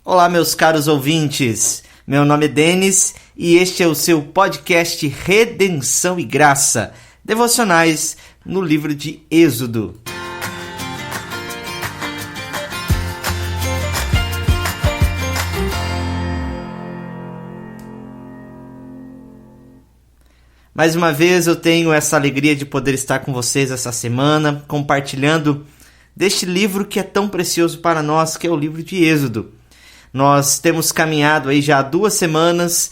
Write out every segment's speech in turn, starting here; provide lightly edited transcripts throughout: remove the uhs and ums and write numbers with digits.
Olá, meus caros ouvintes. Meu nome é Denis e este é o seu podcast Redenção e Graça, devocionais no livro de Êxodo. Mais uma vez eu tenho essa alegria de poder estar com vocês essa semana, compartilhando deste livro que é tão precioso para nós, que é o livro de Êxodo. Nós temos caminhado aí já há 2 semanas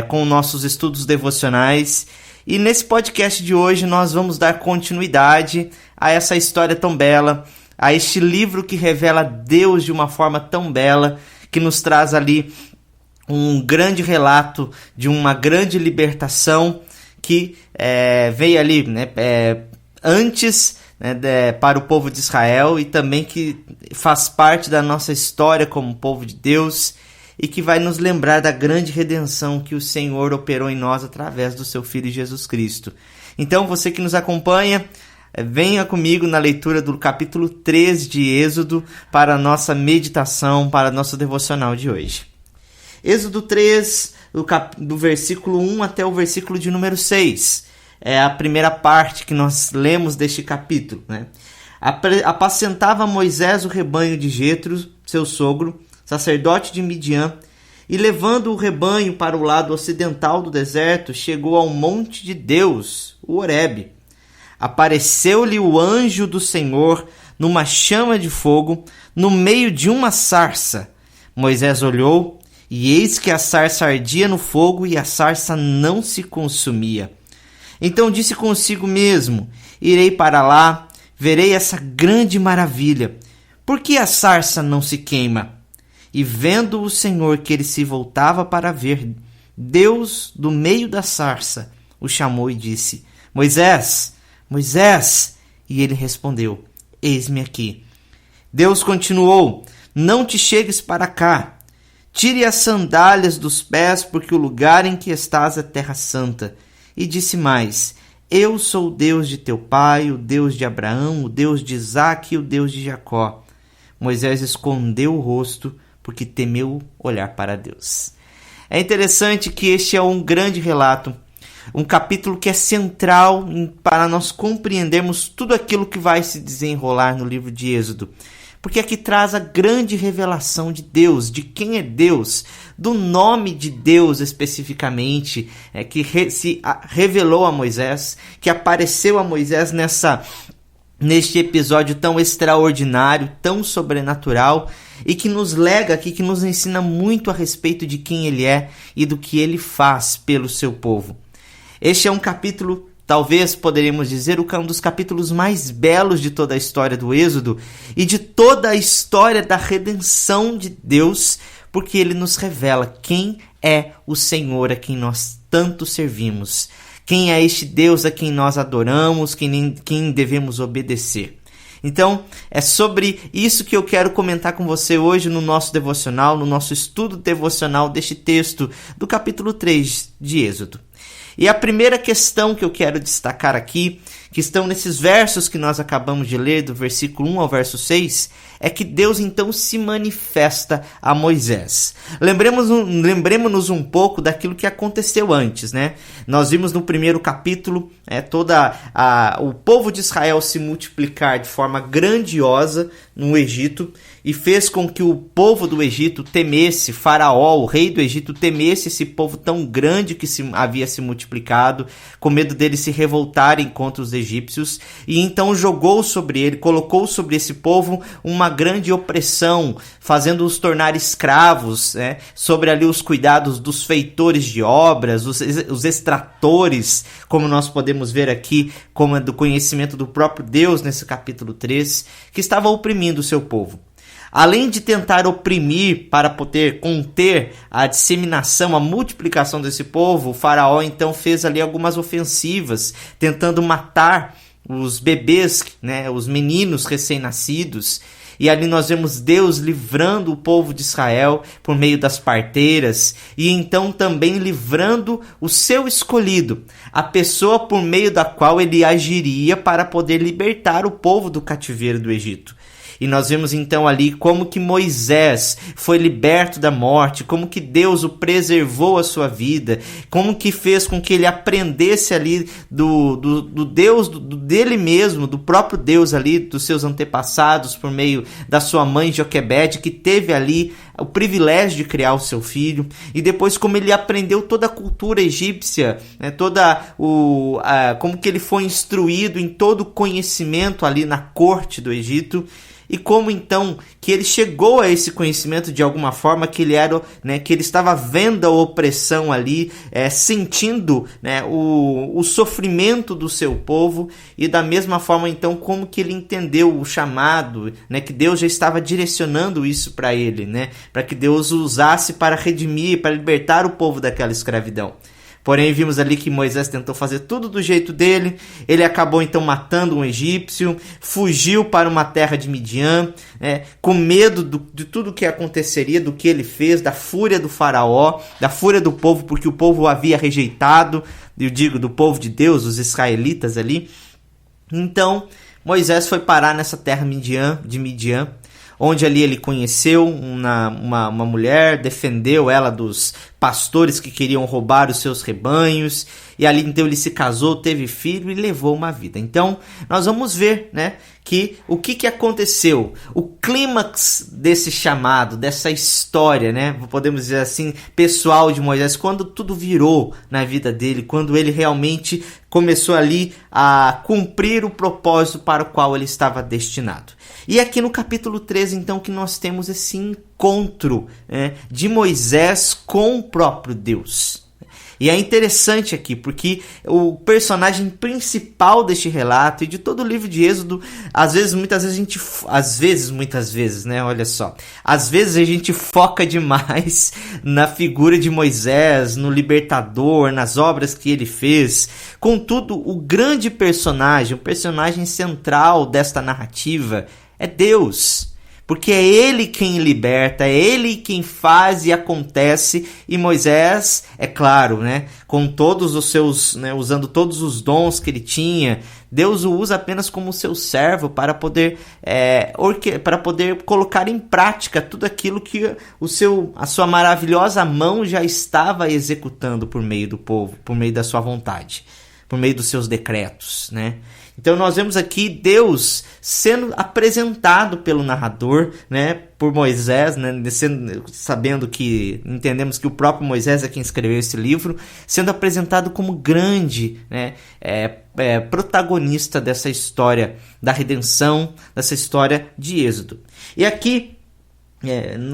com nossos estudos devocionais e nesse podcast de hoje nós vamos dar continuidade a essa história tão bela, a este livro que revela Deus de uma forma tão bela, que nos traz ali um grande relato de uma grande libertação que veio ali antes para o povo de Israel e também que faz parte da nossa história como povo de Deus e que vai nos lembrar da grande redenção que o Senhor operou em nós através do seu Filho Jesus Cristo. Então, você que nos acompanha, venha comigo na leitura do capítulo 3 de Êxodo para a nossa meditação, para nosso devocional de hoje. Êxodo 3, do versículo 1 até o versículo de número 6. É a primeira parte que nós lemos deste capítulo, né? Apacentava Moisés o rebanho de Jetro, seu sogro, sacerdote de Midian, e levando o rebanho para o lado ocidental do deserto, chegou ao monte de Deus, o Horebe. Apareceu-lhe o anjo do Senhor numa chama de fogo, no meio de uma sarça. Moisés olhou, e eis que a sarça ardia no fogo e a sarça não se consumia. Então disse consigo mesmo: irei para lá, verei essa grande maravilha. Por que a sarça não se queima? E vendo o Senhor que ele se voltava para ver, Deus, do meio da sarça, o chamou e disse: Moisés, Moisés! E ele respondeu: eis-me aqui. Deus continuou: não te chegues para cá. Tire as sandálias dos pés, porque o lugar em que estás é terra santa. E disse mais: eu sou o Deus de teu pai, o Deus de Abraão, o Deus de Isaque e o Deus de Jacó. Moisés escondeu o rosto, porque temeu olhar para Deus. É interessante que este é um grande relato, um capítulo que é central para nós compreendermos tudo aquilo que vai se desenrolar no livro de Êxodo. Porque aqui traz a grande revelação de Deus, de quem é Deus, do nome de Deus especificamente, que se revelou a Moisés, que apareceu a Moisés neste episódio tão extraordinário, tão sobrenatural, e que nos lega aqui, que nos ensina muito a respeito de quem ele é e do que ele faz pelo seu povo. Este é um capítulo, talvez poderíamos dizer, um dos capítulos mais belos de toda a história do Êxodo e de toda a história da redenção de Deus, porque ele nos revela quem é o Senhor a quem nós tanto servimos, quem é este Deus a quem nós adoramos, quem devemos obedecer. Então, é sobre isso que eu quero comentar com você hoje no nosso devocional, no nosso estudo devocional deste texto do capítulo 3 de Êxodo. E a primeira questão que eu quero destacar aqui, que estão nesses versos que nós acabamos de ler, do versículo 1 ao verso 6, é que Deus então se manifesta a Moisés. Lembremos-nos um pouco daquilo que aconteceu antes, né? Nós vimos no primeiro capítulo o povo de Israel se multiplicar de forma grandiosa no Egito e fez com que o povo do Egito temesse, Faraó, o rei do Egito, temesse esse povo tão grande que havia se multiplicado, com medo deles se revoltarem contra os egípcios, e então colocou sobre esse povo uma grande opressão, fazendo-os tornar escravos, sobre ali os cuidados dos feitores de obras, os extratores, como nós podemos ver aqui, como é do conhecimento do próprio Deus nesse capítulo 3, que estava oprimindo o seu povo. Além de tentar oprimir para poder conter a disseminação, a multiplicação desse povo, o faraó então fez ali algumas ofensivas, tentando matar os bebês, os meninos recém-nascidos. E ali nós vemos Deus livrando o povo de Israel por meio das parteiras e então também livrando o seu escolhido, a pessoa por meio da qual ele agiria para poder libertar o povo do cativeiro do Egito. E nós vemos então ali como que Moisés foi liberto da morte, como que Deus o preservou a sua vida, como que fez com que ele aprendesse ali do Deus, dele mesmo, do próprio Deus ali, dos seus antepassados, por meio da sua mãe Joquebede, que teve ali o privilégio de criar o seu filho, e depois como ele aprendeu toda a cultura egípcia, né, como que ele foi instruído em todo o conhecimento ali na corte do Egito, e como então que ele chegou a esse conhecimento de alguma forma, que ele era, né, que ele estava vendo a opressão ali, sentindo, né, o sofrimento do seu povo, e da mesma forma então como que ele entendeu o chamado, né, que Deus já estava direcionando isso para ele, né, para que Deus o usasse para redimir, para libertar o povo daquela escravidão. Porém, vimos ali que Moisés tentou fazer tudo do jeito dele. Ele acabou então matando um egípcio, fugiu para uma terra de Midian, com medo de tudo o que aconteceria, do que ele fez, da fúria do faraó, da fúria do povo, porque o povo o havia rejeitado, eu digo, do povo de Deus, os israelitas ali. Então, Moisés foi parar nessa terra de Midian, onde ali ele conheceu uma mulher, defendeu ela dos pastores que queriam roubar os seus rebanhos, e ali então ele se casou, teve filho e levou uma vida. Então nós vamos ver, né, que o que aconteceu, o clímax desse chamado, dessa história, né, podemos dizer assim, pessoal de Moisés, quando tudo virou na vida dele, quando ele realmente começou ali a cumprir o propósito para o qual ele estava destinado. E aqui no capítulo 13, então, que nós temos esse encontro, né, de Moisés com o próprio Deus. E é interessante aqui, porque o personagem principal deste relato e de todo o livro de Êxodo, às vezes, muitas vezes, né, olha só, às vezes a gente foca demais na figura de Moisés, no libertador, nas obras que ele fez. Contudo, o grande personagem, o personagem central desta narrativa é Deus. Porque é Ele quem liberta, é Ele quem faz e acontece, e Moisés, é claro, né, com todos os seus, né, usando todos os dons que ele tinha, Deus o usa apenas como seu servo para poder colocar em prática tudo aquilo que a sua maravilhosa mão já estava executando por meio do povo, por meio da sua vontade, por meio dos seus decretos, né? Então nós vemos aqui Deus sendo apresentado pelo narrador, né, por Moisés, né, entendemos que o próprio Moisés é quem escreveu esse livro, sendo apresentado como grande, né, protagonista dessa história da redenção, dessa história de Êxodo. E aqui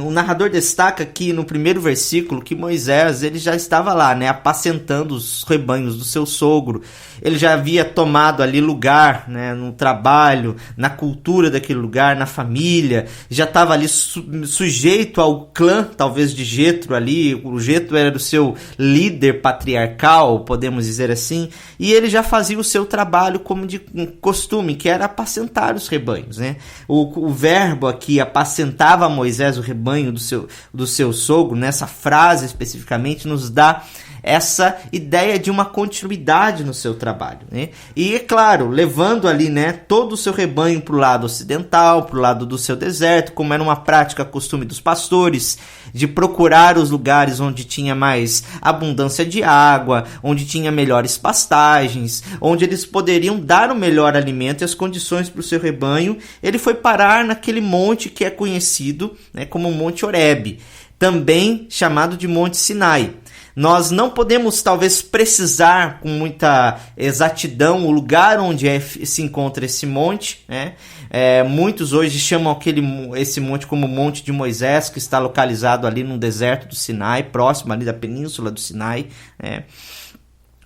o narrador destaca aqui no primeiro versículo que Moisés ele já estava lá, né, apacentando os rebanhos do seu sogro. Ele já havia tomado ali lugar, né, no trabalho, na cultura daquele lugar, na família. Já estava ali sujeito ao clã, talvez, de Jetro ali. O Jetro era o seu líder patriarcal, podemos dizer assim. E ele já fazia o seu trabalho como de costume, que era apacentar os rebanhos, né? O verbo aqui, apacentava Moisés o rebanho do seu sogro, nessa frase especificamente, nos dá essa ideia de uma continuidade no seu trabalho, né? E é claro, levando ali, né, todo o seu rebanho para o lado ocidental, para o lado do seu deserto, como era uma prática, costume dos pastores, de procurar os lugares onde tinha mais abundância de água, onde tinha melhores pastagens, onde eles poderiam dar o melhor alimento e as condições para o seu rebanho. Ele foi parar naquele monte que é conhecido, né, como Monte Horebe, também chamado de Monte Sinai. Nós não podemos, talvez, precisar com muita exatidão o lugar onde se encontra esse monte, né? Muitos hoje chamam esse monte como Monte de Moisés, que está localizado ali no deserto do Sinai, próximo ali da península do Sinai, né?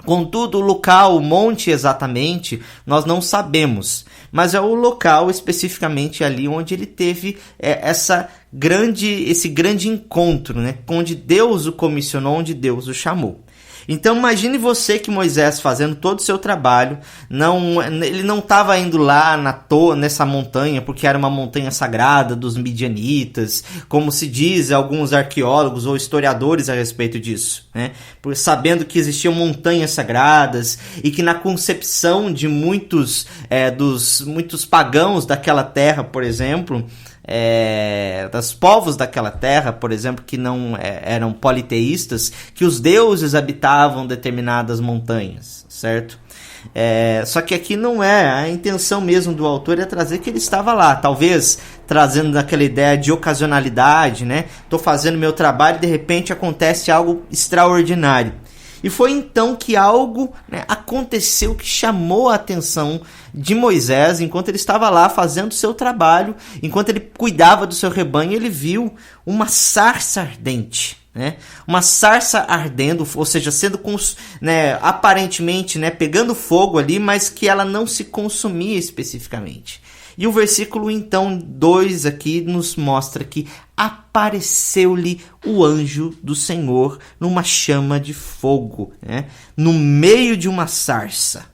Contudo, o local, o monte exatamente, nós não sabemos, mas é o local especificamente ali onde ele teve esse grande encontro, né? Onde Deus o comissionou, onde Deus o chamou. Então imagine você que Moisés fazendo todo o seu trabalho, ele não estava indo lá nessa montanha, porque era uma montanha sagrada dos midianitas, como se diz alguns arqueólogos ou historiadores a respeito disso, né? Sabendo que existiam montanhas sagradas e que na concepção de muitos pagãos daquela terra, por exemplo, dos povos daquela terra, por exemplo, que não eram politeístas, que os deuses habitavam determinadas montanhas, certo? Só que aqui não é, a intenção mesmo do autor é trazer que ele estava lá, talvez trazendo aquela ideia de ocasionalidade, né? Estou fazendo meu trabalho e de repente acontece algo extraordinário. E foi então que algo, né, aconteceu que chamou a atenção de Moisés enquanto ele estava lá fazendo o seu trabalho, enquanto ele cuidava do seu rebanho, ele viu uma sarça ardente. Né? Uma sarça ardendo, ou seja, sendo aparentemente, né, pegando fogo ali, mas que ela não se consumia especificamente. E o versículo então 2 aqui nos mostra que apareceu-lhe o anjo do Senhor numa chama de fogo, né, no meio de uma sarça.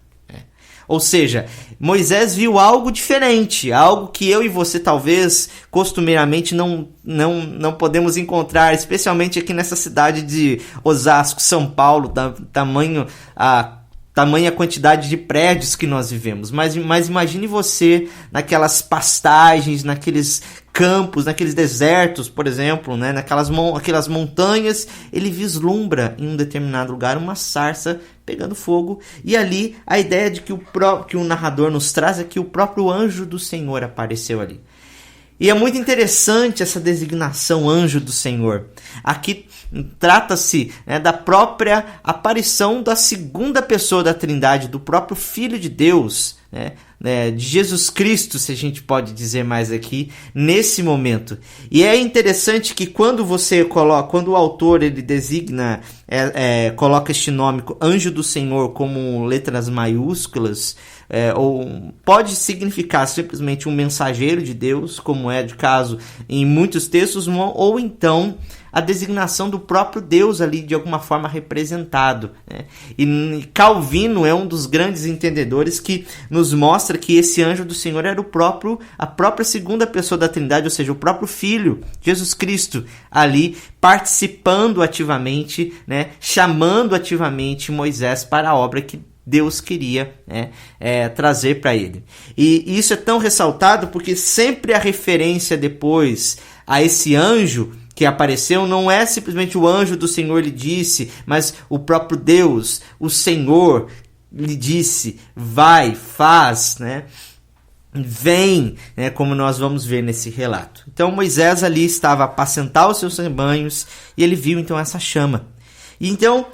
Ou seja, Moisés viu algo diferente, algo que eu e você talvez costumeiramente não podemos encontrar, especialmente aqui nessa cidade de Osasco, São Paulo, tamanha quantidade de prédios que nós vivemos. Mas imagine você naquelas pastagens, naqueles campos, naqueles desertos, por exemplo, né? Aquelas montanhas, ele vislumbra em um determinado lugar uma sarça pegando fogo, e ali a ideia de que o narrador nos traz é que o próprio anjo do Senhor apareceu ali. E é muito interessante essa designação anjo do Senhor. Aqui trata-se, né, da própria aparição da segunda pessoa da Trindade, do próprio Filho de Deus, né, de Jesus Cristo, se a gente pode dizer mais aqui, nesse momento. E é interessante que quando o autor ele designa, coloca este nome, anjo do Senhor, como letras maiúsculas, ou pode significar simplesmente um mensageiro de Deus, como é de caso em muitos textos, ou então a designação do próprio Deus ali de alguma forma representado, né? E Calvino é um dos grandes entendedores que nos mostra que esse anjo do Senhor era a própria segunda pessoa da Trindade, ou seja, o próprio Filho, Jesus Cristo, ali participando ativamente, né? Chamando ativamente Moisés para a obra que Deus queria, né, trazer para ele. E isso é tão ressaltado porque sempre a referência depois a esse anjo que apareceu não é simplesmente o anjo do Senhor lhe disse, mas o próprio Deus, o Senhor lhe disse, vai, faz, né? Vem, né, como nós vamos ver nesse relato. Então Moisés ali estava a apacentar os seus rebanhos e ele viu então essa chama. Então,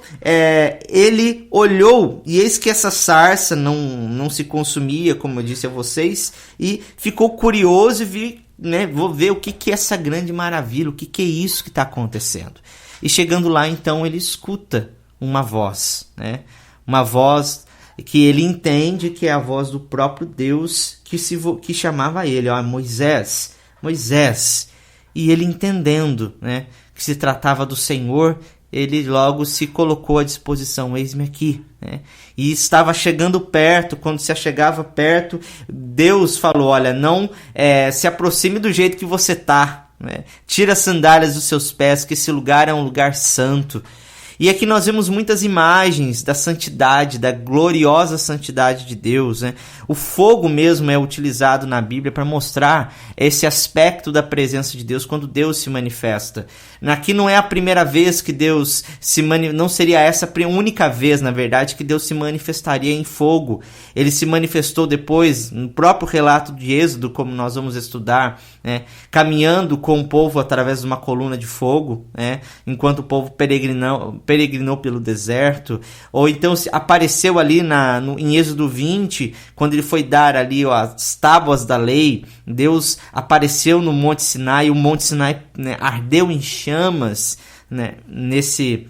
ele olhou, e eis que essa sarça não se consumia, como eu disse a vocês, e ficou curioso e vou ver o que é essa grande maravilha, o que é isso que está acontecendo. E chegando lá, então, ele escuta uma voz, né? Uma voz que ele entende que é a voz do próprio Deus que chamava ele, Moisés, Moisés. E ele entendendo, né, que se tratava do Senhor, ele logo se colocou à disposição, eis-me aqui, né? E estava chegando perto. Quando se chegava perto, Deus falou, olha, não se aproxime do jeito que você está, né? Tira as sandálias dos seus pés, que esse lugar é um lugar santo. E aqui nós vemos muitas imagens da santidade, da gloriosa santidade de Deus, né? O fogo mesmo é utilizado na Bíblia para mostrar esse aspecto da presença de Deus quando Deus se manifesta. Aqui não é a primeira vez que Deus não seria essa a única vez, na verdade, que Deus se manifestaria em fogo. Ele se manifestou depois, no próprio relato de Êxodo, como nós vamos estudar, né? Caminhando com o povo através de uma coluna de fogo, né? Enquanto o povo peregrinou pelo deserto, ou então apareceu ali em Êxodo 20, quando ele foi dar ali as tábuas da lei. Deus apareceu no Monte Sinai, e o Monte Sinai, né, ardeu em chamas, né, nesse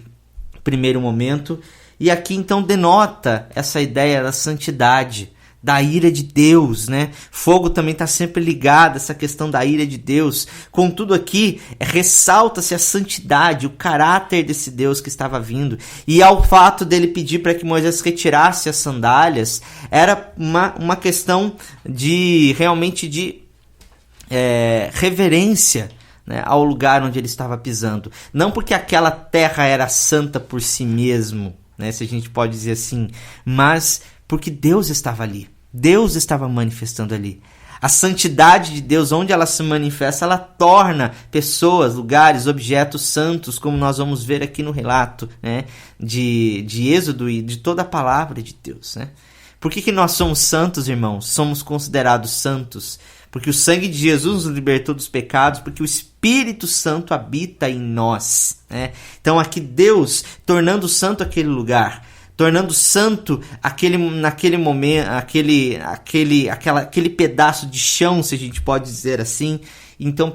primeiro momento. E aqui então denota essa ideia da santidade, da ira de Deus, né? Fogo também está sempre ligado a essa questão da ira de Deus. Contudo aqui, ressalta-se a santidade, o caráter desse Deus que estava vindo. E ao fato dele pedir para que Moisés retirasse as sandálias, era uma questão de realmente de reverência, né, ao lugar onde ele estava pisando. Não porque aquela terra era santa por si mesmo, né, se a gente pode dizer assim, mas porque Deus estava ali. Deus estava manifestando ali. A santidade de Deus, onde ela se manifesta, ela torna pessoas, lugares, objetos santos, como nós vamos ver aqui no relato, né, de Êxodo e de toda a palavra de Deus, né? Por que nós somos santos, irmãos? Somos considerados santos porque o sangue de Jesus nos libertou dos pecados, porque o Espírito Santo habita em nós, né? Então aqui Deus tornando santo aquele lugar, tornando santo naquele momento, aquele pedaço de chão, se a gente pode dizer assim. Então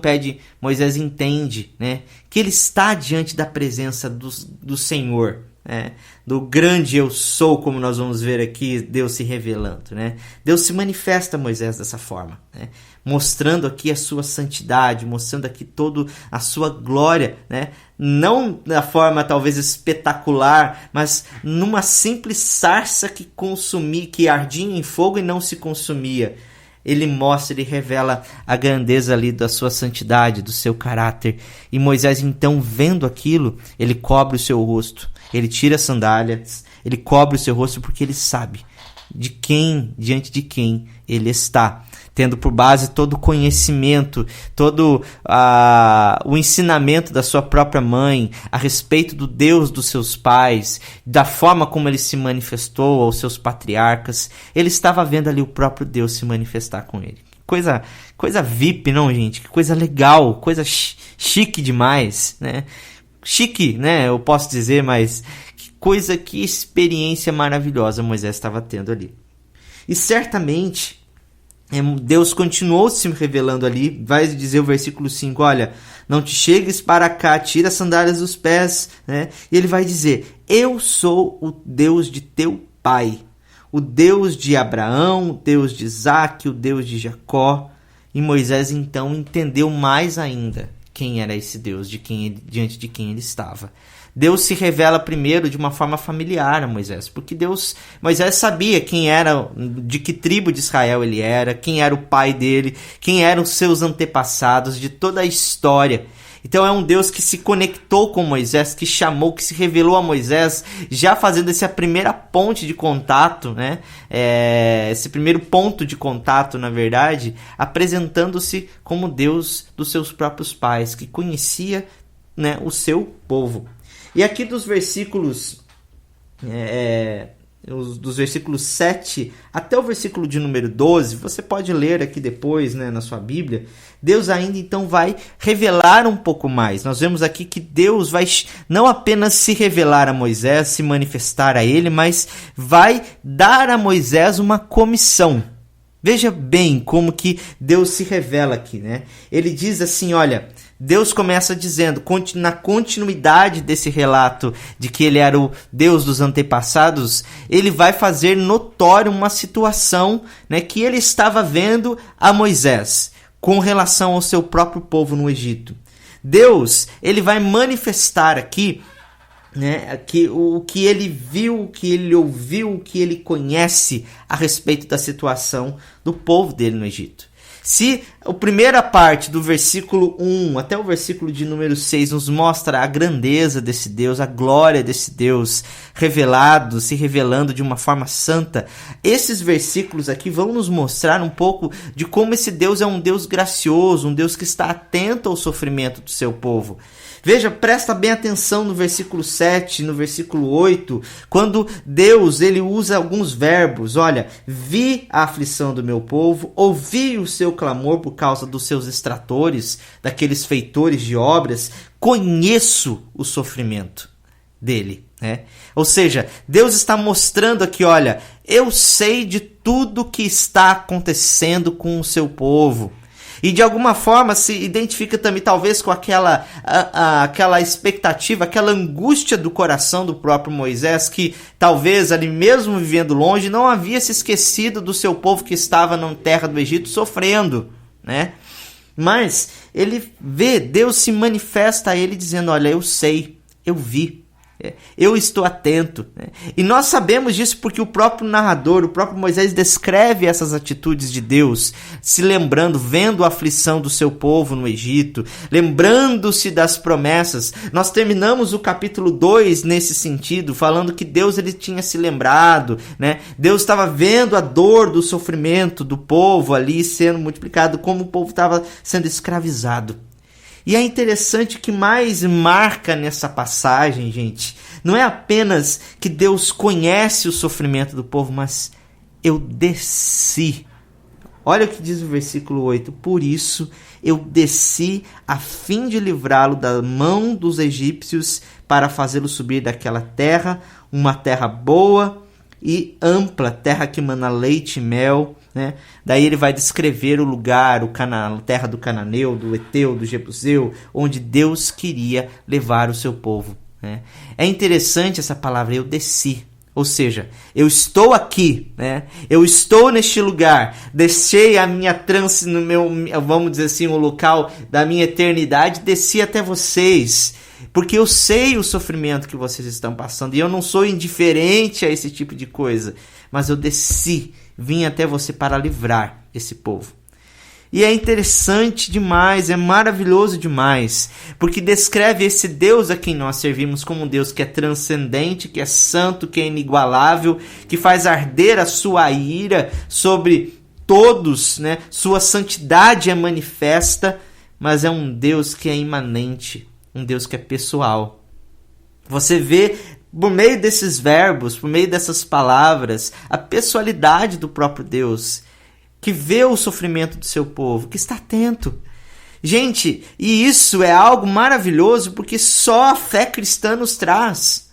Moisés entende, né, que ele está diante da presença do Senhor, né, do grande eu sou, como nós vamos ver aqui, Deus se revelando, né? Deus se manifesta a Moisés dessa forma, né? Mostrando aqui a sua santidade, mostrando aqui toda a sua glória, né? Não da forma talvez espetacular, mas numa simples sarça que ardia em fogo e não se consumia. Ele mostra, ele revela a grandeza ali da sua santidade, do seu caráter. E Moisés, então, vendo aquilo, ele cobre o seu rosto. Ele tira as sandálias, ele cobre o seu rosto porque ele sabe diante de quem ele está. Tendo por base todo o conhecimento, todo o ensinamento da sua própria mãe a respeito do Deus dos seus pais, da forma como ele se manifestou aos seus patriarcas. Ele estava vendo ali o próprio Deus se manifestar com ele. Coisa VIP, não, gente? Que coisa legal, coisa chique demais, né? Chique, né? Eu posso dizer, mas que experiência maravilhosa Moisés estava tendo ali. E certamente Deus continuou se revelando ali. Vai dizer o versículo 5, olha, não te chegues para cá, tira as sandálias dos pés, né? E ele vai dizer, eu sou o Deus de teu pai, o Deus de Abraão, o Deus de Isaque, o Deus de Jacó. E Moisés então entendeu mais ainda quem era esse Deus, diante de quem ele estava. Deus se revela primeiro de uma forma familiar a Moisés, porque Moisés sabia quem era, de que tribo de Israel ele era, quem era o pai dele, quem eram os seus antepassados, de toda a história. Então é um Deus que se conectou com Moisés, que chamou, que se revelou a Moisés, já fazendo essa primeira ponte de contato, né? Esse primeiro ponto de contato, na verdade, apresentando-se como Deus dos seus próprios pais, que conhecia, né, o seu povo. E aqui dos versículos 7 até o versículo de número 12, você pode ler aqui depois, né, na sua Bíblia, Deus ainda então vai revelar um pouco mais. Nós vemos aqui que Deus vai não apenas se revelar a Moisés, se manifestar a ele, mas vai dar a Moisés uma comissão. Veja bem como que Deus se revela aqui, né? Ele diz assim, olha, Deus começa dizendo, na continuidade desse relato de que ele era o Deus dos antepassados, ele vai fazer notório uma situação, né, que ele estava vendo a Moisés com relação ao seu próprio povo no Egito. Deus, ele vai manifestar aqui, né, o que ele viu, o que ele ouviu, o que ele conhece a respeito da situação do povo dele no Egito. Se a primeira parte do versículo 1 até o versículo de número 6 nos mostra a grandeza desse Deus, a glória desse Deus se revelando de uma forma santa, esses versículos aqui vão nos mostrar um pouco de como esse Deus é um Deus gracioso, um Deus que está atento ao sofrimento do seu povo. Veja, presta bem atenção no versículo 7, no versículo 8, quando Deus ele usa alguns verbos. Olha, vi a aflição do meu povo, ouvi o seu clamor por causa dos seus extratores, daqueles feitores de obras, conheço o sofrimento dele. Né? Ou seja, Deus está mostrando aqui, olha, eu sei de tudo que está acontecendo com o seu povo. E de alguma forma se identifica também talvez com aquela expectativa, aquela angústia do coração do próprio Moisés, que talvez ali mesmo vivendo longe não havia se esquecido do seu povo que estava na terra do Egito sofrendo, né? Mas ele vê, Deus se manifesta a ele dizendo, olha, eu sei, eu vi, eu estou atento. E nós sabemos disso porque o próprio narrador, o próprio Moisés descreve essas atitudes de Deus, se lembrando, vendo a aflição do seu povo no Egito, lembrando-se das promessas. Nós terminamos o capítulo 2 nesse sentido, falando que Deus ele tinha se lembrado, né? Deus estava vendo a dor do sofrimento do povo ali sendo multiplicado, como o povo estava sendo escravizado. E é interessante que mais marca nessa passagem, gente, não é apenas que Deus conhece o sofrimento do povo, mas eu desci. Olha o que diz o versículo 8. Por isso eu desci a fim de livrá-lo da mão dos egípcios para fazê-lo subir daquela terra, uma terra boa e ampla, terra que mana leite e mel, né? Daí ele vai descrever o lugar, a terra do Cananeu, do Eteu, do Jebuseu, onde Deus queria levar o seu povo, né? É interessante essa palavra, eu desci. Ou seja, eu estou aqui, né? Eu estou neste lugar, deixei a minha trance no meu, vamos dizer assim, o local da minha eternidade, desci até vocês, porque eu sei o sofrimento que vocês estão passando e eu não sou indiferente a esse tipo de coisa, mas eu desci, vim até você para livrar esse povo. E é interessante demais, é maravilhoso demais, porque descreve esse Deus a quem nós servimos como um Deus que é transcendente, que é santo, que é inigualável, que faz arder a sua ira sobre todos, né? Sua santidade é manifesta, mas é um Deus que é imanente, um Deus que é pessoal. Você vê por meio desses verbos, por meio dessas palavras, a pessoalidade do próprio Deus, que vê o sofrimento do seu povo, que está atento. Gente, e isso é algo maravilhoso porque só a fé cristã nos traz.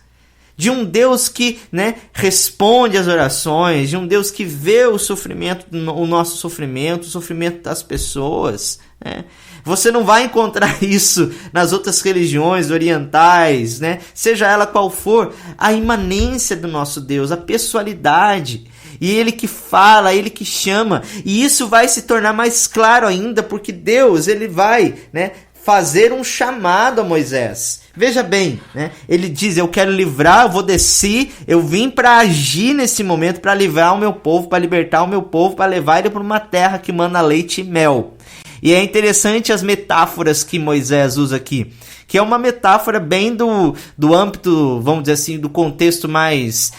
De um Deus que, né, responde às orações, de um Deus que vê o sofrimento, o nosso sofrimento, o sofrimento das pessoas, né? Você não vai encontrar isso nas outras religiões orientais, né? Seja ela qual for, a imanência do nosso Deus, a pessoalidade. E Ele que fala, Ele que chama. E isso vai se tornar mais claro ainda, porque Deus ele vai, né, fazer um chamado a Moisés. Veja bem, né? Ele diz, eu quero livrar, eu vou descer, eu vim para agir nesse momento, para livrar o meu povo, para libertar o meu povo, para levar ele para uma terra que mana leite e mel. E é interessante as metáforas que Moisés usa aqui, que é uma metáfora bem do âmbito, vamos dizer assim, do contexto mais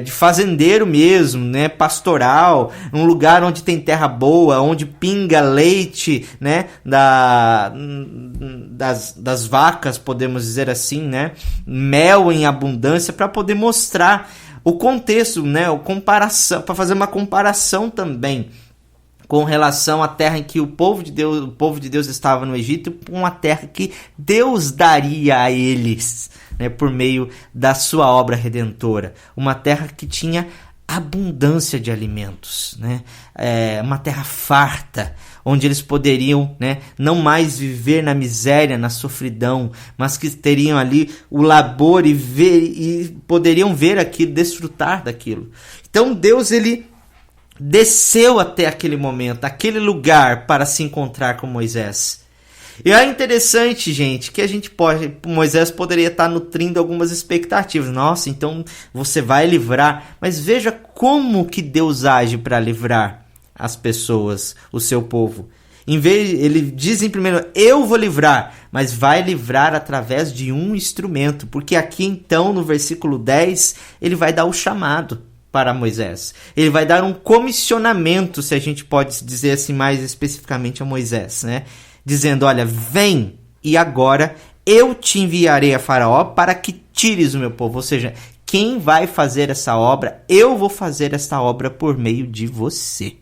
de fazendeiro mesmo, né, pastoral, um lugar onde tem terra boa, onde pinga leite, né, das vacas, podemos dizer assim, né, mel em abundância, para poder mostrar o contexto, né, para fazer uma comparação também com relação à terra em que o povo de Deus estava no Egito, com uma terra que Deus daria a eles, né, por meio da sua obra redentora. Uma terra que tinha abundância de alimentos, né? Uma terra farta, onde eles poderiam, né, não mais viver na miséria, na sofridão, mas que teriam ali o labor e poderiam ver aquilo, desfrutar daquilo. Então Deus ele desceu até aquele momento, aquele lugar, para se encontrar com Moisés. E é interessante, gente, que Moisés poderia estar nutrindo algumas expectativas. Nossa, então você vai livrar. Mas veja como que Deus age para livrar as pessoas, o seu povo. Ele diz em primeiro, eu vou livrar, mas vai livrar através de um instrumento. Porque aqui então, no versículo 10, ele vai dar o chamado para Moisés. Ele vai dar um comissionamento, se a gente pode dizer assim mais especificamente a Moisés, né? Dizendo, olha, vem e agora eu te enviarei a Faraó para que tires o meu povo. Ou seja, quem vai fazer essa obra? Eu vou fazer essa obra por meio de você.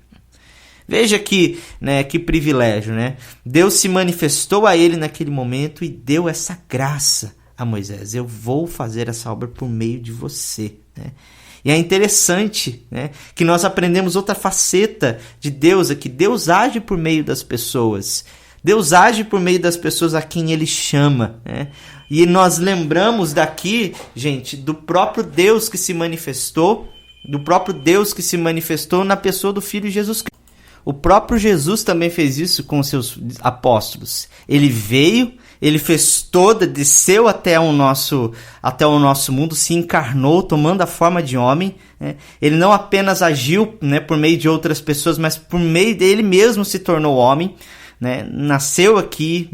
Veja que, né, que privilégio, né? Deus se manifestou a ele naquele momento e deu essa graça a Moisés. Eu vou fazer essa obra por meio de você, né? E é interessante, né, que nós aprendemos outra faceta de Deus aqui. Deus age por meio das pessoas. Deus age por meio das pessoas a quem Ele chama, né? E nós lembramos daqui, gente, do próprio Deus que se manifestou, na pessoa do Filho Jesus Cristo. O próprio Jesus também fez isso com os seus apóstolos. Ele veio, ele fez desceu até o nosso mundo, se encarnou, tomando a forma de homem, né? Ele não apenas agiu, né, por meio de outras pessoas, mas por meio dele mesmo se tornou homem, né? Nasceu aqui,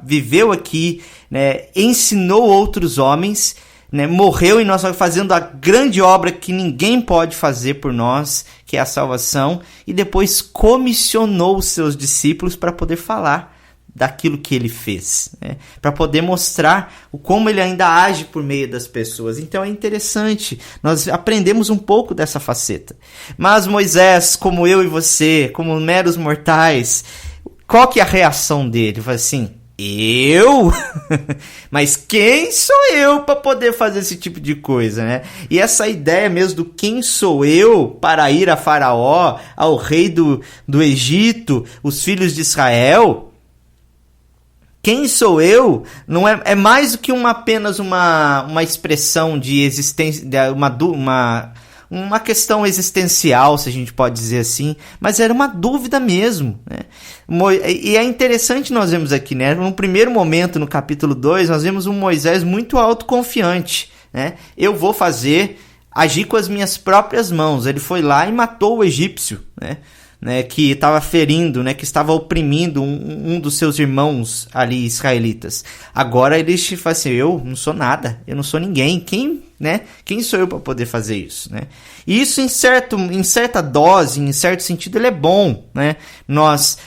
viveu aqui, né? Ensinou outros homens, né? Morreu e nós fazendo a grande obra que ninguém pode fazer por nós, que é a salvação, e depois comissionou os seus discípulos para poder falar daquilo que ele fez, né? Para poder mostrar como ele ainda age por meio das pessoas. Então é interessante, nós aprendemos um pouco dessa faceta. Mas Moisés, como eu e você, como meros mortais, qual que é a reação dele? Fala assim: eu? Mas quem sou eu para poder fazer esse tipo de coisa, né? E essa ideia mesmo do quem sou eu para ir a Faraó, ao rei do Egito, os filhos de Israel. Quem sou eu não é mais do que apenas uma expressão de existência, uma questão existencial, se a gente pode dizer assim, mas era uma dúvida mesmo, né? E é interessante nós vemos aqui, né? No primeiro momento, no capítulo 2, nós vemos um Moisés muito autoconfiante, né? Eu vou agir com as minhas próprias mãos. Ele foi lá e matou o egípcio, né? Que estava ferindo, né, que estava oprimindo um dos seus irmãos ali, israelitas. Agora ele fala assim: eu não sou nada, eu não sou ninguém. Quem sou eu para poder fazer isso, né? E isso em certa dose, em certo sentido, ele é bom, né? Nós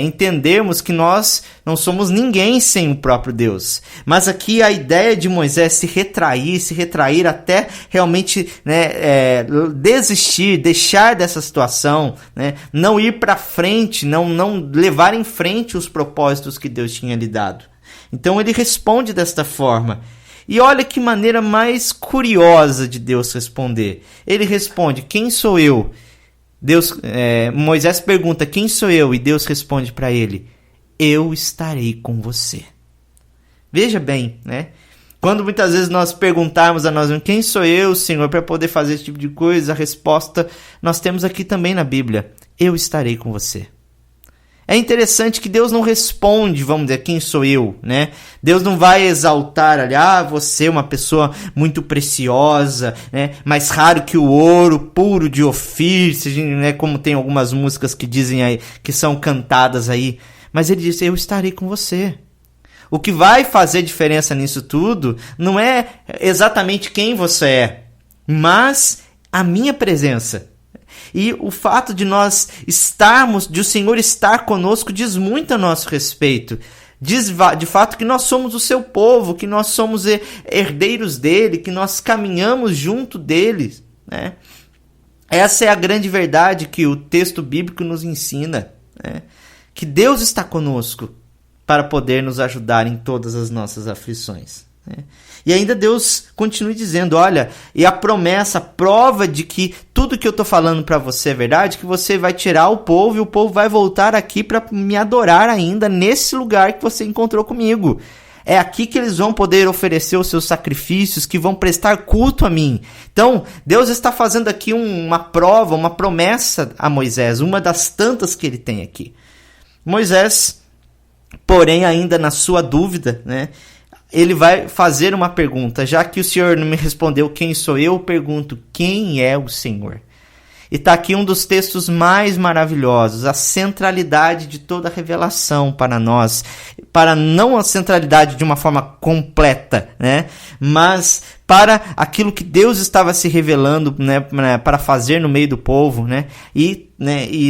entendemos que nós não somos ninguém sem o próprio Deus. Mas aqui a ideia de Moisés se retrair até realmente, né, desistir, deixar dessa situação, né? Não ir para frente, não levar em frente os propósitos que Deus tinha lhe dado. Então ele responde desta forma. E olha que maneira mais curiosa de Deus responder. Ele responde: quem sou eu? Moisés pergunta: quem sou eu? E Deus responde para ele: eu estarei com você. Veja bem, né? Quando muitas vezes nós perguntarmos a nós: quem sou eu, Senhor, para poder fazer esse tipo de coisa? A resposta nós temos aqui também na Bíblia: eu estarei com você. É interessante que Deus não responde, vamos dizer, quem sou eu, né? Deus não vai exaltar ali: você é uma pessoa muito preciosa, né? Mais raro que o ouro, puro de Ofir, né? Como tem algumas músicas que dizem aí, que são cantadas aí. Mas ele diz: eu estarei com você. O que vai fazer diferença nisso tudo não é exatamente quem você é, mas a minha presença. E o fato de nós de o Senhor estar conosco diz muito a nosso respeito. Diz de fato que nós somos o seu povo, que nós somos herdeiros dele, que nós caminhamos junto dele, né? Essa é a grande verdade que o texto bíblico nos ensina, né? Que Deus está conosco para poder nos ajudar em todas as nossas aflições, né? E ainda Deus continua dizendo: olha, e a promessa, a prova de que tudo que eu estou falando para você é verdade, que você vai tirar o povo e o povo vai voltar aqui para me adorar ainda nesse lugar que você encontrou comigo. É aqui que eles vão poder oferecer os seus sacrifícios, que vão prestar culto a mim. Então, Deus está fazendo aqui uma prova, uma promessa a Moisés, uma das tantas que ele tem aqui. Moisés, porém, ainda na sua dúvida, né? Ele vai fazer uma pergunta. Já que o Senhor não me respondeu quem sou eu pergunto: quem é o Senhor? E está aqui um dos textos mais maravilhosos, a centralidade de toda a revelação para nós, para não a centralidade de uma forma completa, né? Mas para aquilo que Deus estava se revelando, né, para fazer no meio do povo, né? E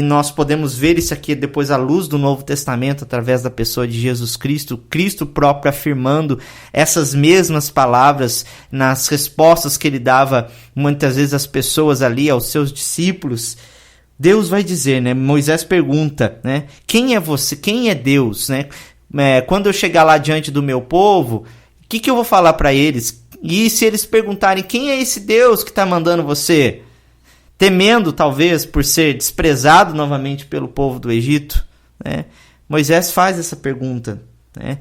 nós podemos ver isso aqui depois à luz do Novo Testamento, através da pessoa de Jesus Cristo, Cristo próprio afirmando essas mesmas palavras nas respostas que ele dava muitas vezes às pessoas ali, aos seus discípulos. Deus vai dizer, né? Moisés pergunta, né? Quem é você? Quem é Deus, né? Quando eu chegar lá diante do meu povo, o que eu vou falar para eles? E se eles perguntarem, quem é esse Deus que está mandando você? Temendo, talvez, por ser desprezado novamente pelo povo do Egito, né? Moisés faz essa pergunta, né?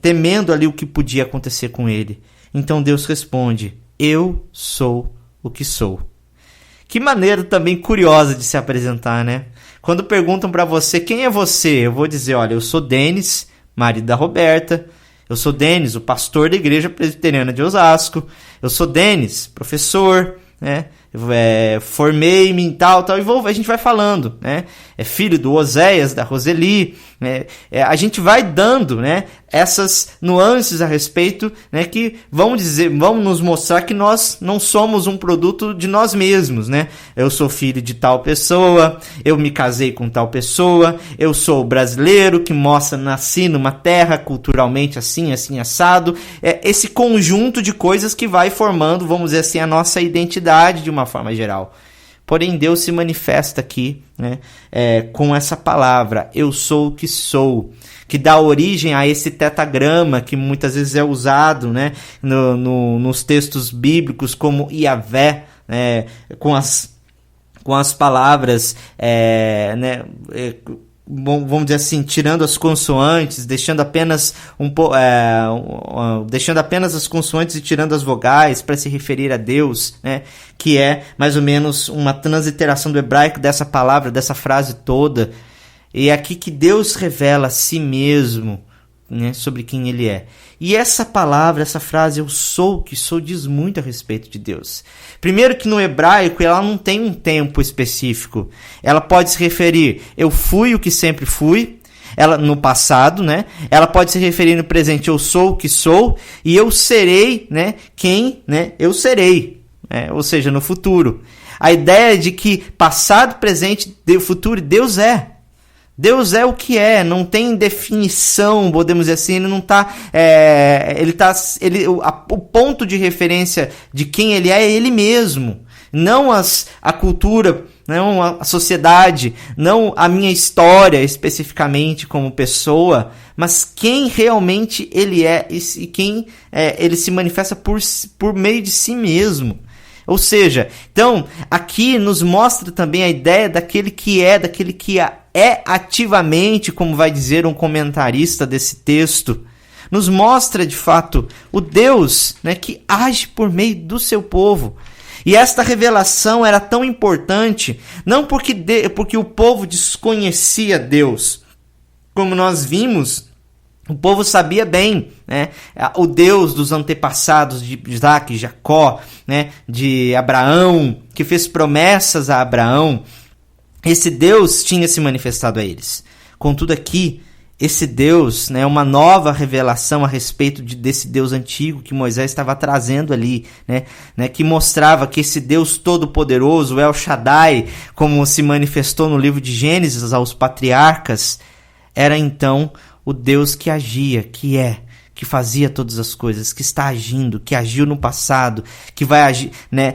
Temendo ali o que podia acontecer com ele. Então Deus responde, eu sou o que sou. Que maneira também curiosa de se apresentar, né? Quando perguntam para você, quem é você? Eu vou dizer, olha, eu sou Denis, marido da Roberta. Eu sou Denis, o pastor da Igreja Presbiteriana de Osasco. Eu sou Denis, professor, né? Formei-me em tal, e a gente vai falando, né? É filho do Oséias, da Roseli, né? A gente vai dando, né, essas nuances a respeito, né, que vão nos mostrar que nós não somos um produto de nós mesmos, né? Eu sou filho de tal pessoa, eu me casei com tal pessoa, eu sou brasileiro que nasci numa terra culturalmente assim assado. Esse conjunto de coisas que vai formando, vamos dizer assim, a nossa identidade de uma forma geral. Porém, Deus se manifesta aqui, né, com essa palavra, eu sou o que sou, que dá origem a esse tetagrama que muitas vezes é usado, né, nos textos bíblicos como Iavé, com as palavras, né, vamos dizer assim, tirando as consoantes, deixando apenas as consoantes e tirando as vogais para se referir a Deus, né? Que é mais ou menos uma transliteração do hebraico dessa palavra, dessa frase toda. E é aqui que Deus revela a si mesmo, né, sobre quem ele é. E essa palavra, essa frase, eu sou o que sou, diz muito a respeito de Deus. Primeiro que no hebraico ela não tem um tempo específico. Ela pode se referir, eu fui o que sempre fui, ela no passado, né? Ela pode se referir no presente, eu sou o que sou, e eu serei, né, quem, né, eu serei, né? Ou seja, no futuro. A ideia de que passado, presente e futuro, Deus é. Deus é o que é, não tem definição, podemos dizer assim, ele não está, o ponto de referência de quem ele é ele mesmo, não a cultura, não a sociedade, não a minha história especificamente como pessoa, mas quem realmente ele é e quem ele se manifesta por meio de si mesmo. Ou seja, então, aqui nos mostra também a ideia daquele que é ativamente, como vai dizer um comentarista desse texto, nos mostra de fato o Deus, né, que age por meio do seu povo. E esta revelação era tão importante, não porque o povo desconhecia Deus, como nós vimos. O povo sabia bem, né, o Deus dos antepassados de Isaac, Jacó, né, de Abraão, que fez promessas a Abraão. Esse Deus tinha se manifestado a eles. Contudo aqui, esse Deus, né, uma nova revelação a respeito desse Deus antigo que Moisés estava trazendo ali, né, que mostrava que esse Deus todo-poderoso, El Shaddai, como se manifestou no livro de Gênesis aos patriarcas, era então o Deus que agia, que fazia todas as coisas, que está agindo, que agiu no passado, que vai agir, né,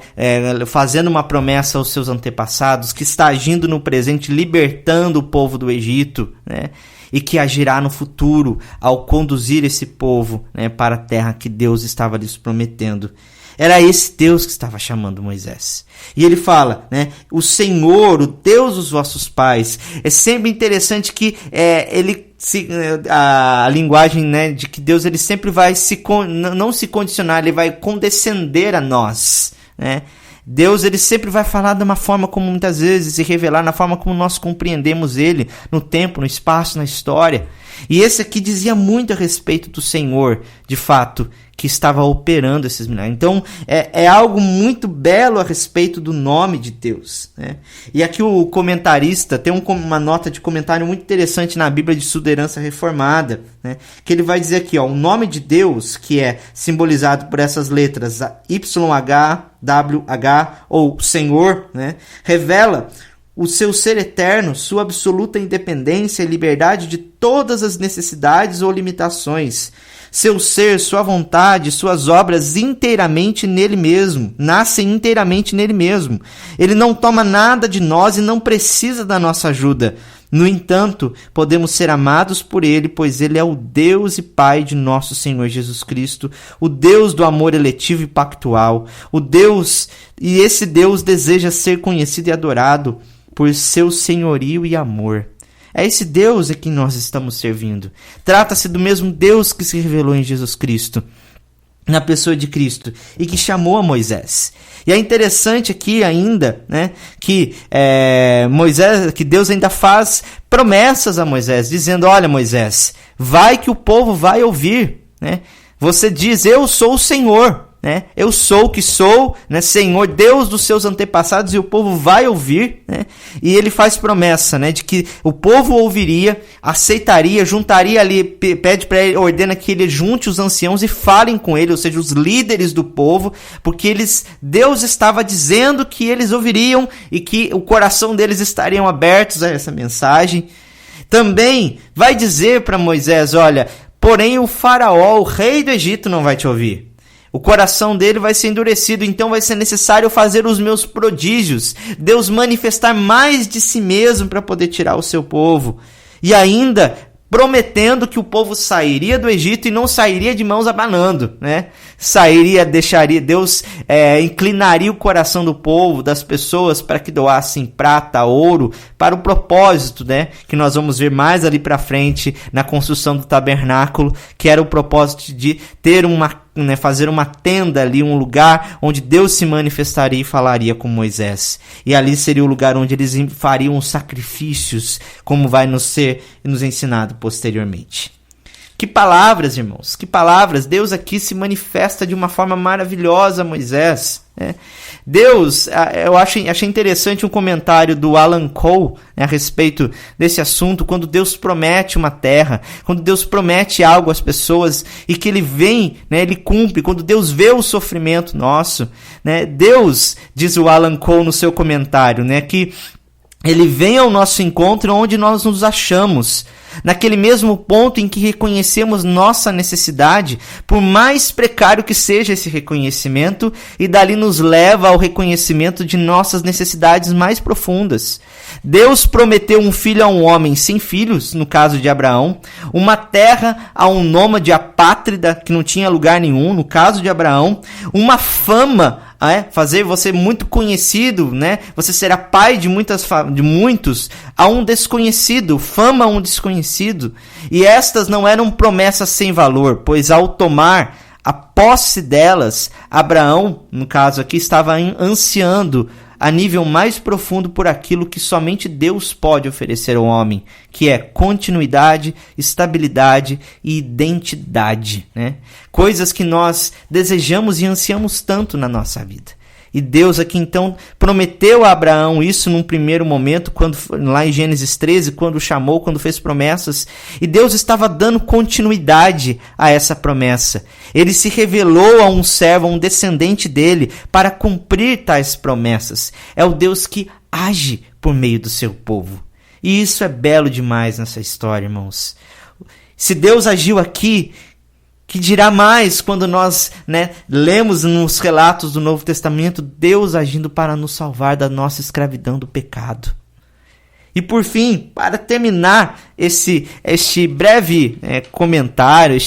fazendo uma promessa aos seus antepassados, que está agindo no presente, libertando o povo do Egito, né, e que agirá no futuro ao conduzir esse povo, né, para a terra que Deus estava lhes prometendo. Era esse Deus que estava chamando Moisés. E ele fala, né, o Senhor, o Deus dos vossos pais. É sempre interessante que a linguagem, né, de que Deus ele sempre vai não se condicionar, ele vai condescender a nós, né? Deus ele sempre vai falar de uma forma como muitas vezes se revelar na forma como nós compreendemos ele no tempo, no espaço, na história. E esse aqui dizia muito a respeito do Senhor, de fato, que estava operando esses milagres. Então, é algo muito belo a respeito do nome de Deus, né? E aqui o comentarista tem uma nota de comentário muito interessante na Bíblia de Estudo da Herança Reformada, né? Que ele vai dizer aqui, ó, o nome de Deus, que é simbolizado por essas letras YHWH, ou Senhor, né? Revela o seu ser eterno, sua absoluta independência e liberdade de todas as necessidades ou limitações. Seu ser, sua vontade, suas obras inteiramente nele mesmo, nascem inteiramente nele mesmo. Ele não toma nada de nós e não precisa da nossa ajuda. No entanto, podemos ser amados por Ele, pois Ele é o Deus e Pai de nosso Senhor Jesus Cristo, o Deus do amor eletivo e pactual, e esse Deus deseja ser conhecido e adorado por seu senhorio e amor. É esse Deus a quem nós estamos servindo. Trata-se do mesmo Deus que se revelou em Jesus Cristo, na pessoa de Cristo, e que chamou a Moisés. E é interessante aqui ainda, né, que Deus ainda faz promessas a Moisés, dizendo: olha, Moisés, vai que o povo vai ouvir, né? Você diz: eu sou o Senhor, né? Eu sou o que sou, né? Senhor, Deus dos seus antepassados, e o povo vai ouvir, né? E ele faz promessa, né, de que o povo ouviria, aceitaria, juntaria ali, pede para ele, ordena que ele junte os anciãos e falem com ele, ou seja, os líderes do povo, porque Deus estava dizendo que eles ouviriam e que o coração deles estariam abertos a essa mensagem. Também vai dizer para Moisés: olha, porém o faraó, o rei do Egito, não vai te ouvir. O coração dele vai ser endurecido, então vai ser necessário fazer os meus prodígios. Deus manifestar mais de si mesmo para poder tirar o seu povo. E ainda prometendo que o povo sairia do Egito e não sairia de mãos abanando, né? Deus inclinaria o coração do povo, das pessoas, para que doassem prata, ouro, para o propósito, né? Que nós vamos ver mais ali para frente na construção do tabernáculo, que era o propósito de ter fazer uma tenda ali, um lugar onde Deus se manifestaria e falaria com Moisés. E ali seria o lugar onde eles fariam os sacrifícios, como vai nos ensinado posteriormente. Que palavras, irmãos, que palavras! Deus aqui se manifesta de uma forma maravilhosa a Moisés, né? Deus, eu achei interessante um comentário do Alan Cole, né, a respeito desse assunto, quando Deus promete uma terra, quando Deus promete algo às pessoas e que Ele vem, né, Ele cumpre, quando Deus vê o sofrimento nosso, né, Deus, diz o Alan Cole no seu comentário, né, que Ele vem ao nosso encontro onde nós nos achamos, naquele mesmo ponto em que reconhecemos nossa necessidade, por mais precário que seja esse reconhecimento, e dali nos leva ao reconhecimento de nossas necessidades mais profundas. Deus prometeu um filho a um homem sem filhos, no caso de Abraão, uma terra a um nômade apátrida que não tinha lugar nenhum, no caso de Abraão, uma fama, fazer você muito conhecido, né? Você será pai de muitos, a um desconhecido, fama a um desconhecido. E estas não eram promessas sem valor, pois ao tomar a posse delas, Abraão, no caso aqui, estava ansiando a nível mais profundo por aquilo que somente Deus pode oferecer ao homem, que é continuidade, estabilidade e identidade, né? Coisas que nós desejamos e ansiamos tanto na nossa vida. E Deus aqui então prometeu a Abraão isso num primeiro momento, lá em Gênesis 13, quando chamou, quando fez promessas. E Deus estava dando continuidade a essa promessa. Ele se revelou a um servo, a um descendente dele, para cumprir tais promessas. É o Deus que age por meio do seu povo. E isso é belo demais nessa história, irmãos. Se Deus agiu aqui, que dirá mais quando nós, lemos nos relatos do Novo Testamento Deus agindo para nos salvar da nossa escravidão do pecado. E por fim, para terminar este breve comentário,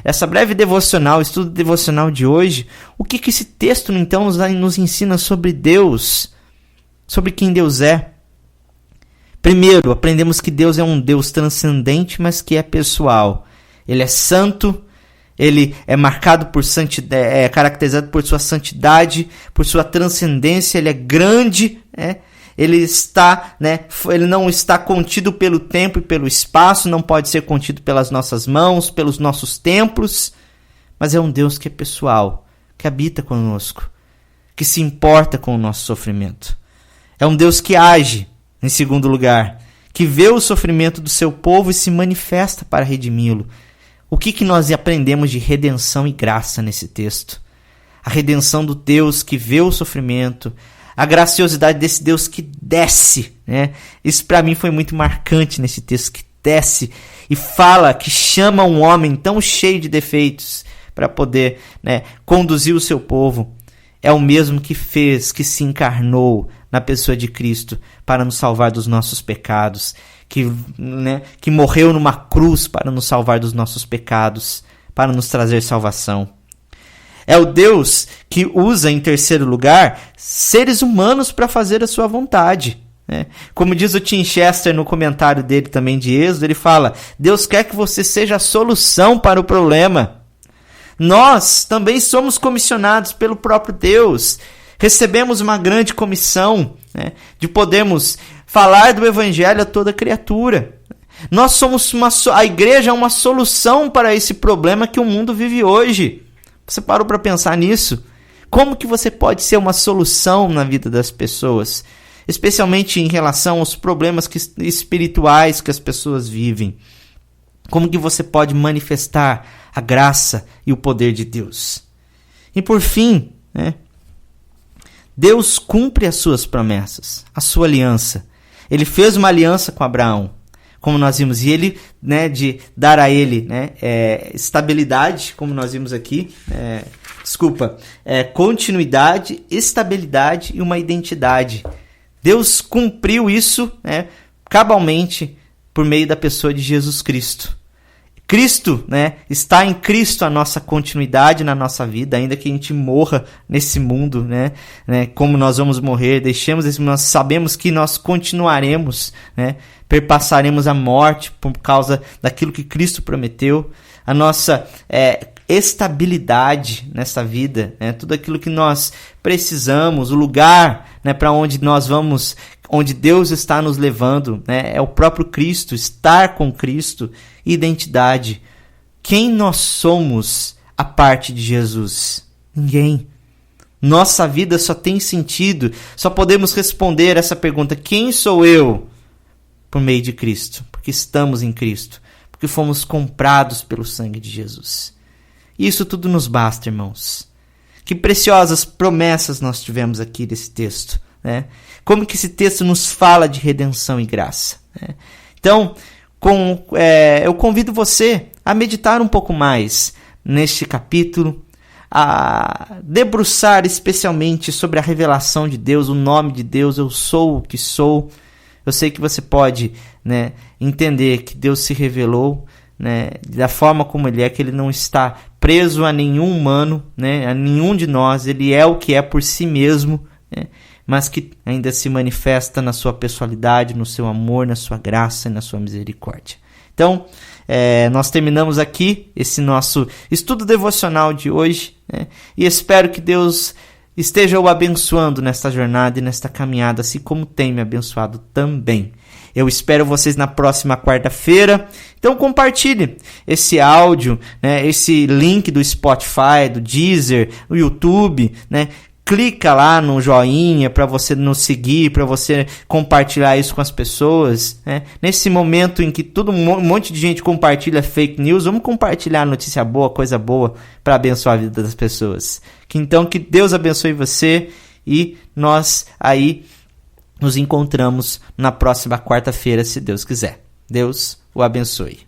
essa breve devocional, estudo devocional de hoje, o que esse texto então nos ensina sobre Deus, sobre quem Deus é? Primeiro, aprendemos que Deus é um Deus transcendente, mas que é pessoal. Ele é santo. Ele é marcado por santidade, caracterizado por sua santidade, por sua transcendência. Ele é grande, ele não está contido pelo tempo e pelo espaço, não pode ser contido pelas nossas mãos, pelos nossos templos, mas é um Deus que é pessoal, que habita conosco, que se importa com o nosso sofrimento. É um Deus que age, em segundo lugar, que vê o sofrimento do seu povo e se manifesta para redimi-lo. O que nós aprendemos de redenção e graça nesse texto? A redenção do Deus que vê o sofrimento, a graciosidade desse Deus que desce, né? Isso para mim foi muito marcante nesse texto, que desce e fala, que chama um homem tão cheio de defeitos para poder, conduzir o seu povo. É o mesmo que se encarnou na pessoa de Cristo para nos salvar dos nossos pecados, que morreu numa cruz para nos salvar dos nossos pecados, para nos trazer salvação. É o Deus que usa, em terceiro lugar, seres humanos para fazer a sua vontade. Como diz o Tim Chester no comentário dele também de Êxodo, ele fala: Deus quer que você seja a solução para o problema. Nós também somos comissionados pelo próprio Deus. Recebemos uma grande comissão, de podermos falar do Evangelho a toda criatura. Nós somos a igreja é uma solução para esse problema que o mundo vive hoje. Você parou para pensar nisso? Como que você pode ser uma solução na vida das pessoas? Especialmente em relação aos problemas espirituais que as pessoas vivem. Como que você pode manifestar a graça e o poder de Deus? E por fim, Deus cumpre as suas promessas, a sua aliança. Ele fez uma aliança com Abraão, como nós vimos, e ele, de dar a ele, estabilidade, como nós vimos aqui, continuidade, estabilidade e uma identidade. Deus cumpriu isso, cabalmente por meio da pessoa de Jesus Cristo. Cristo, está em Cristo a nossa continuidade na nossa vida, ainda que a gente morra nesse mundo, como nós vamos morrer, deixemos esse mundo, nós sabemos que nós continuaremos, perpassaremos a morte por causa daquilo que Cristo prometeu, a nossa estabilidade nessa vida, tudo aquilo que nós precisamos, o lugar para onde nós vamos, onde Deus está nos levando, é o próprio Cristo, estar com Cristo, identidade. Quem nós somos a parte de Jesus? Ninguém. Nossa vida só tem sentido, só podemos responder essa pergunta: quem sou eu? Por meio de Cristo, porque estamos em Cristo, porque fomos comprados pelo sangue de Jesus. Isso tudo nos basta, irmãos. Que preciosas promessas nós tivemos aqui desse texto, Como que esse texto nos fala de redenção e graça, Então, eu convido você a meditar um pouco mais neste capítulo, a debruçar especialmente sobre a revelação de Deus, o nome de Deus: eu sou o que sou. Eu sei que você pode, entender que Deus se revelou, da forma como Ele é, que Ele não está preso a nenhum humano, a nenhum de nós. Ele é o que é por si mesmo, mas que ainda se manifesta na sua pessoalidade, no seu amor, na sua graça e na sua misericórdia. Então, nós terminamos aqui esse nosso estudo devocional de hoje, e espero que Deus esteja o abençoando nesta jornada e nesta caminhada, assim como tem me abençoado também. Eu espero vocês na próxima quarta-feira. Então compartilhe esse áudio, esse link do Spotify, do Deezer, do YouTube, Clica lá no joinha para você nos seguir, para você compartilhar isso com as pessoas. Nesse momento em que um monte de gente compartilha fake news, vamos compartilhar notícia boa, coisa boa, para abençoar a vida das pessoas. Então que Deus abençoe você, e nós aí nos encontramos na próxima quarta-feira, se Deus quiser. Deus o abençoe.